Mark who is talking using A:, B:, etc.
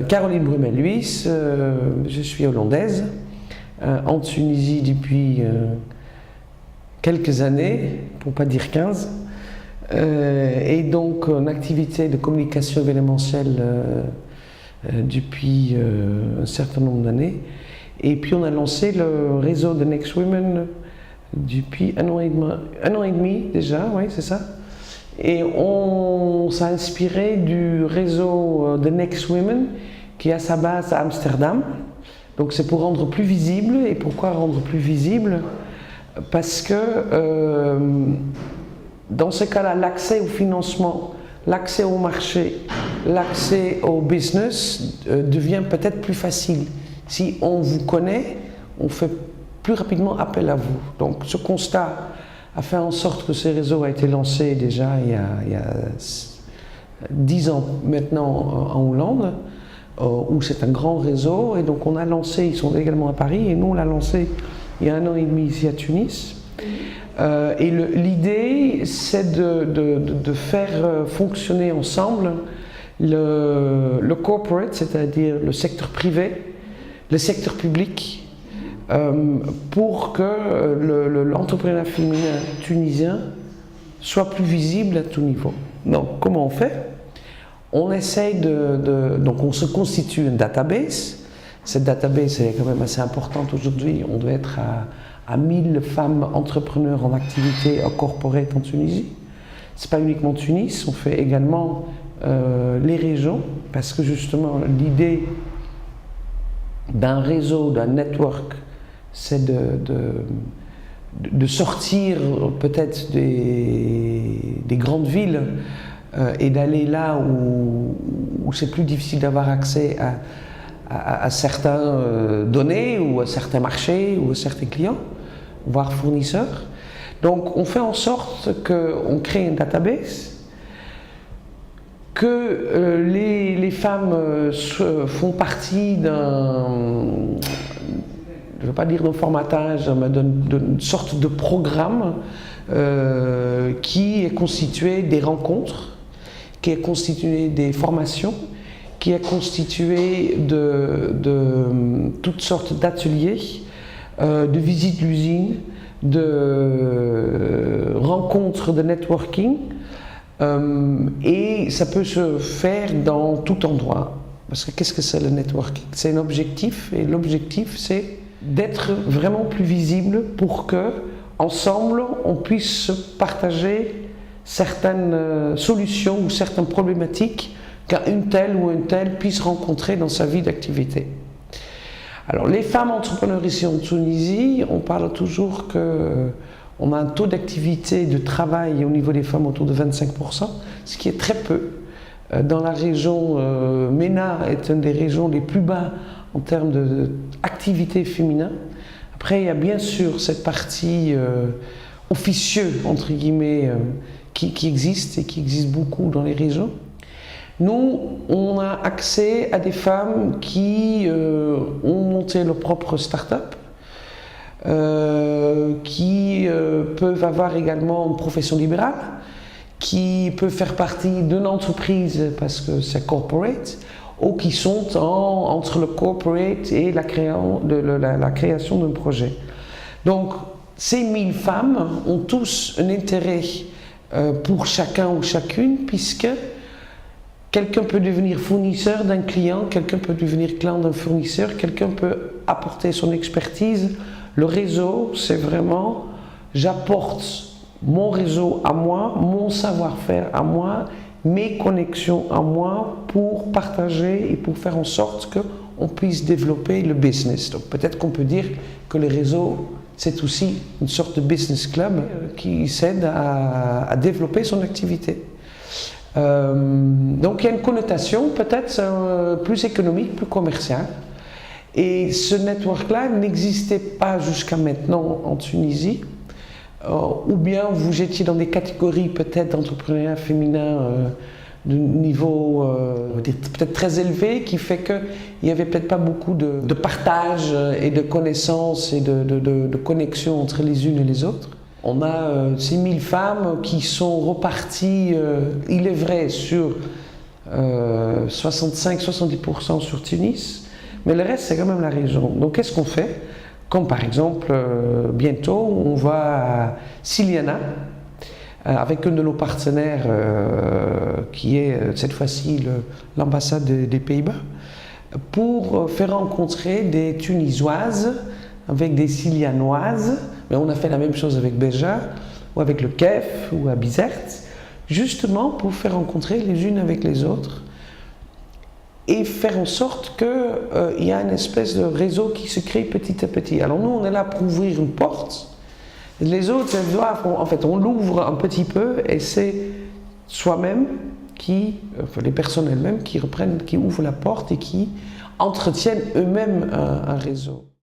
A: Caroline Brumel-Luis, je suis hollandaise, en Tunisie depuis quelques années, pour ne pas dire 15, et donc en activité de communication événementielle depuis un certain nombre d'années. Et puis on a lancé le réseau de Next Women depuis un an et demi déjà, oui c'est ça. Et on s'est inspiré du réseau de Next Women qui a sa base à Amsterdam. Donc c'est pour rendre plus visible. Et pourquoi rendre plus visible? Parce que dans ce cas-là, l'accès au financement, l'accès au marché, l'accès au business devient peut-être plus facile. Si on vous connaît, on fait plus rapidement appel à vous. Donc ce constat a fait en sorte que ce réseau a été lancé déjà il y a 10 ans maintenant en Hollande, où c'est un grand réseau. Et donc on a lancé, ils sont également à Paris, et nous on l'a lancé il y a un an et demi ici à Tunis. Et l'idée c'est de faire fonctionner ensemble le corporate, c'est-à-dire le secteur privé, le secteur public, pour que l'entrepreneuriat féminin tunisien soit plus visible à tout niveau. Donc comment on fait? On essaye donc on se constitue une database. Cette database est quand même assez importante aujourd'hui. On doit être à 1000 femmes entrepreneurs en activité corporate en Tunisie. C'est pas uniquement Tunis, on fait également les régions, parce que justement l'idée d'un réseau, d'un network, c'est de sortir peut-être des grandes villes et d'aller là où c'est plus difficile d'avoir accès à certains données ou à certains marchés ou à certains clients, voire fournisseurs. Donc on fait en sorte qu'on crée une database, que les femmes font partie d'un, je ne veux pas dire d'un formatage, mais d'une sorte de programme qui est constitué des rencontres, qui est constitué des formations, qui est constitué de toutes sortes d'ateliers, de visites d'usines, de rencontres de networking, et ça peut se faire dans tout endroit. Parce que qu'est-ce que c'est le networking? C'est un objectif, et l'objectif c'est d'être vraiment plus visible pour que, ensemble, on puisse partager certaines solutions ou certaines problématiques qu'une telle ou un tel puisse rencontrer dans sa vie d'activité. Alors, les femmes entrepreneurs ici en Tunisie, on parle toujours qu'on a un taux d'activité de travail au niveau des femmes autour de 25%, ce qui est très peu. Dans la région, MENA est une des régions les plus bas en termes d'activité féminin. Après, il y a bien sûr cette partie officieuse, entre guillemets, qui existe et qui existe beaucoup dans les régions. Nous, on a accès à des femmes qui ont monté leur propre start-up, qui peuvent avoir également une profession libérale, qui peuvent faire partie d'une entreprise parce que c'est corporate, ou qui sont entre le corporate et la création d'un projet. Donc, ces 1000 femmes ont tous un intérêt pour chacun ou chacune, puisque quelqu'un peut devenir fournisseur d'un client, quelqu'un peut devenir client d'un fournisseur, quelqu'un peut apporter son expertise. Le réseau, c'est vraiment, j'apporte mon réseau à moi, mon savoir-faire à moi, mes connexions à moi pour partager et pour faire en sorte qu'on puisse développer le business. Donc peut-être qu'on peut dire que le réseau, c'est aussi une sorte de business club qui s'aide à développer son activité. Donc il y a une connotation peut-être plus économique, plus commerciale. Et ce network-là n'existait pas jusqu'à maintenant en Tunisie. Ou bien vous étiez dans des catégories peut-être d'entrepreneuriat féminin de niveau peut-être très élevé, qui fait qu'il n'y avait peut-être pas beaucoup de partage et de connaissances et de connexion entre les unes et les autres. On a ces 1000 femmes qui sont reparties, il est vrai, sur 65-70% sur Tunis, mais le reste c'est quand même la région. Donc qu'est-ce qu'on fait? Comme par exemple, bientôt on va à Siliana, avec un de nos partenaires qui est cette fois-ci l'ambassade des Pays-Bas, pour faire rencontrer des Tunisoises avec des Silianoises, mais on a fait la même chose avec Béja, ou avec le Kef, ou à Bizerte, justement pour faire rencontrer les unes avec les autres et faire en sorte qu'il y a une espèce de réseau qui se crée petit à petit. Alors nous, on est là pour ouvrir une porte, les autres, elles doivent, en fait, on l'ouvre un petit peu et c'est soi-même les personnes elles-mêmes qui ouvrent la porte et qui entretiennent eux-mêmes un réseau.